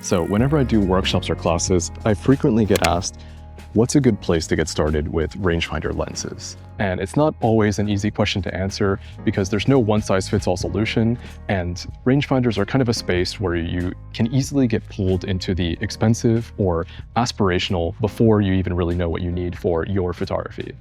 So whenever I do workshops or classes, I frequently get asked, what's a good place to get started with rangefinder lenses? And it's not always an easy question to answer because there's no one-size-fits-all solution, and rangefinders are kind of a space where you can easily get pulled into the expensive or aspirational before you even really know what you need for your photography.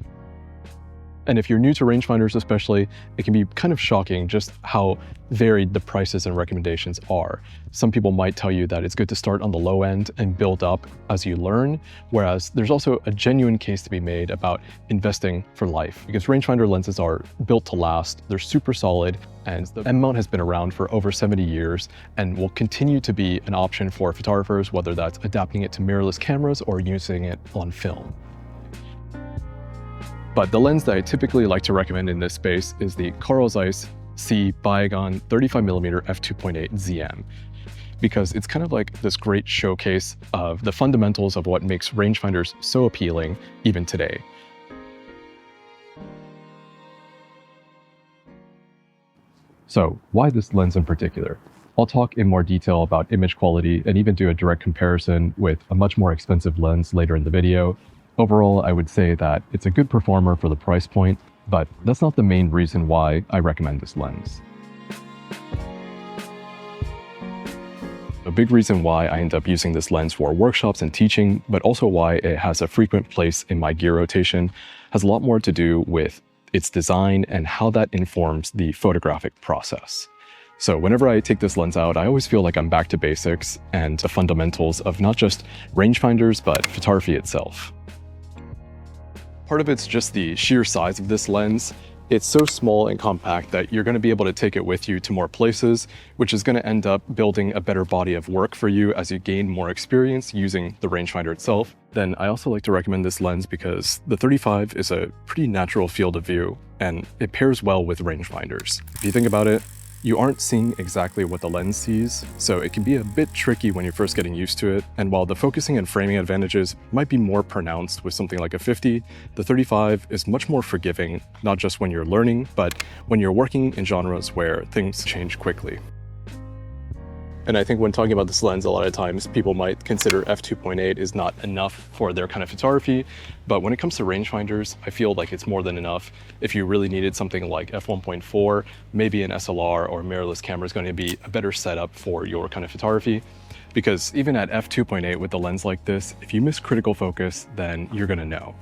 And if you're new to rangefinders especially, it can be kind of shocking just how varied the prices and recommendations are. Some people might tell you that it's good to start on the low end and build up as you learn, whereas there's also a genuine case to be made about investing for life, because rangefinder lenses are built to last, they're super solid, and the M mount has been around for over 70 years and will continue to be an option for photographers, whether that's adapting it to mirrorless cameras or using it on film. But the lens that I typically like to recommend in this space is the Zeiss C Biogon 35mm f2.8 ZM, because it's kind of like this great showcase of the fundamentals of what makes rangefinders so appealing even today. So why this lens in particular? I'll talk in more detail about image quality and even do a direct comparison with a much more expensive lens later in the video. Overall, I would say that it's a good performer for the price point, but that's not the main reason why I recommend this lens. A big reason why I end up using this lens for workshops and teaching, but also why it has a frequent place in my gear rotation, has a lot more to do with its design and how that informs the photographic process. So whenever I take this lens out, I always feel like I'm back to basics and the fundamentals of not just rangefinders, but photography itself. Part of it's just the sheer size of this lens. It's so small and compact that you're going to be able to take it with you to more places, which is going to end up building a better body of work for you as you gain more experience using the rangefinder itself. Then I also like to recommend this lens because the 35 is a pretty natural field of view, and it pairs well with rangefinders. If you think about it, you aren't seeing exactly what the lens sees, so it can be a bit tricky when you're first getting used to it. And while the focusing and framing advantages might be more pronounced with something like a 50, the 35 is much more forgiving, not just when you're learning, but when you're working in genres where things change quickly. And I think when talking about this lens, a lot of times people might consider f2.8 is not enough for their kind of photography. But when it comes to rangefinders, I feel like it's more than enough. If you really needed something like f1.4, maybe an SLR or mirrorless camera is going to be a better setup for your kind of photography. Because even at f2.8 with a lens like this, if you miss critical focus, then you're going to know.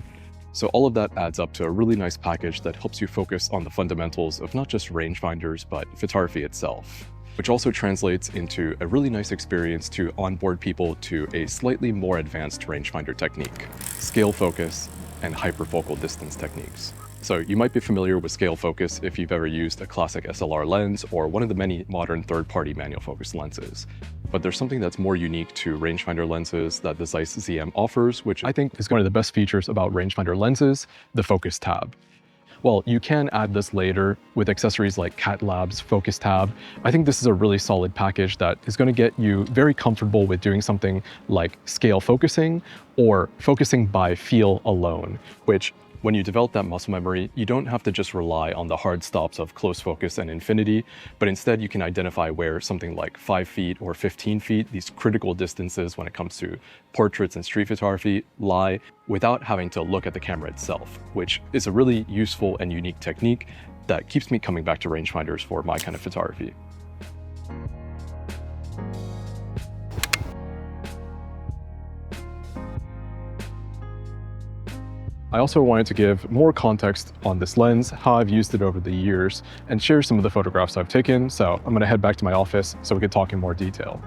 So all of that adds up to a really nice package that helps you focus on the fundamentals of not just rangefinders, but photography itself, which also translates into a really nice experience to onboard people to a slightly more advanced rangefinder technique, scale focus, and hyperfocal distance techniques. So you might be familiar with scale focus if you've ever used a classic SLR lens or one of the many modern third-party manual focus lenses. But there's something that's more unique to rangefinder lenses that the Zeiss ZM offers, which I think is one of the best features about rangefinder lenses, the focus tab. Well, you can add this later with accessories like Cat Lab's Focus Tab. I think this is a really solid package that is going to get you very comfortable with doing something like scale focusing or focusing by feel alone, which when you develop that muscle memory, you don't have to just rely on the hard stops of close focus and infinity, but instead you can identify where something like 5 feet or 15 feet, these critical distances when it comes to portraits and street photography, lie without having to look at the camera itself, which is a really useful and unique technique that keeps me coming back to rangefinders for my kind of photography. I also wanted to give more context on this lens, how I've used it over the years, and share some of the photographs I've taken, so I'm going to head back to my office so we can talk in more detail.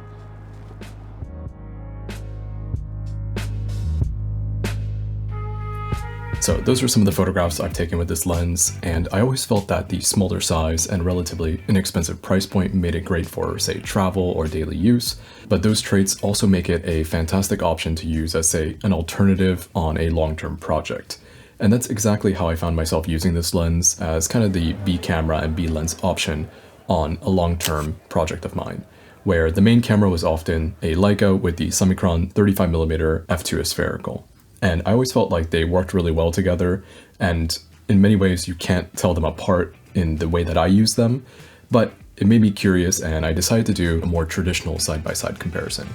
So those are some of the photographs I've taken with this lens, and I always felt that the smaller size and relatively inexpensive price point made it great for, say, travel or daily use, but those traits also make it a fantastic option to use as, say, an alternative on a long-term project. And that's exactly how I found myself using this lens as kind of the B camera and B lens option on a long-term project of mine, where the main camera was often a Leica with the Summicron 35mm f2 spherical. And I always felt like they worked really well together, and in many ways you can't tell them apart in the way that I use them, but it made me curious and I decided to do a more traditional side-by-side comparison.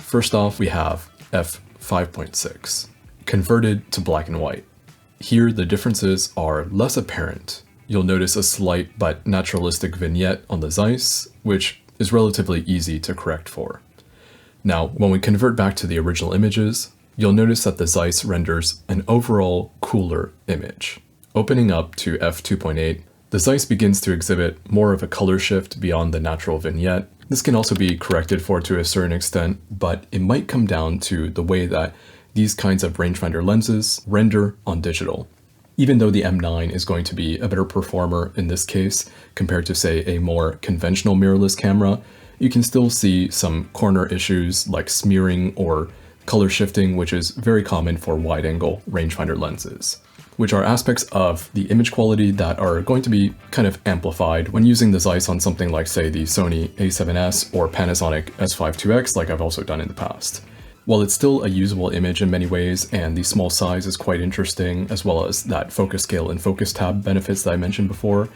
First off, we have f5.6, converted to black and white. Here, the differences are less apparent. You'll notice a slight but naturalistic vignette on the Zeiss, which is relatively easy to correct for. Now, when we convert back to the original images, you'll notice that the Zeiss renders an overall cooler image. Opening up to f2.8, the Zeiss begins to exhibit more of a color shift beyond the natural vignette. This can also be corrected for to a certain extent, but it might come down to the way that these kinds of rangefinder lenses render on digital. Even though the M9 is going to be a better performer in this case compared to, say, a more conventional mirrorless camera, you can still see some corner issues like smearing or color shifting, which is very common for wide-angle rangefinder lenses, which are aspects of the image quality that are going to be kind of amplified when using the Zeiss on something like, say, the Sony a7S or Panasonic S5 IIX, like I've also done in the past. While it's still a usable image in many ways, and the small size is quite interesting, as well as that focus scale and focus tab benefits that I mentioned before,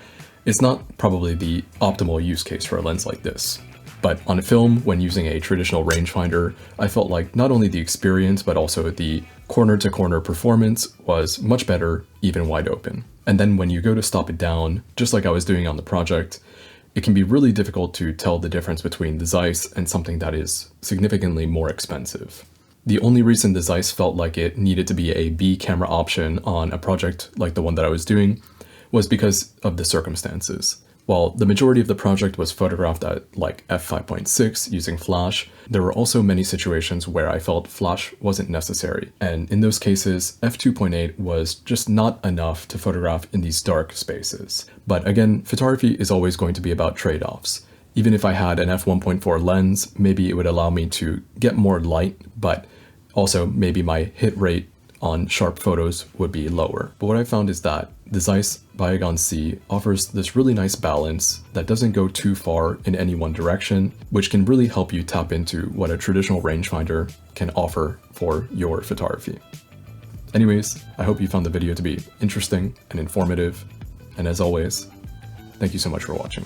it's not probably the optimal use case for a lens like this. But on a film, when using a traditional rangefinder, I felt like not only the experience, but also the corner-to-corner performance was much better, even wide open. And then when you go to stop it down, just like I was doing on the project, it can be really difficult to tell the difference between the Zeiss and something that is significantly more expensive. The only reason the Zeiss felt like it needed to be a B camera option on a project like the one that I was doing was because of the circumstances. While the majority of the project was photographed at like f5.6 using flash, there were also many situations where I felt flash wasn't necessary. And in those cases, f2.8 was just not enough to photograph in these dark spaces. But again, photography is always going to be about trade-offs. Even if I had an f1.4 lens, maybe it would allow me to get more light, but also maybe my hit rate on sharp photos would be lower. But what I found is that the Zeiss Biogon C offers this really nice balance that doesn't go too far in any one direction, which can really help you tap into what a traditional rangefinder can offer for your photography. Anyways, I hope you found the video to be interesting and informative, and as always, thank you so much for watching.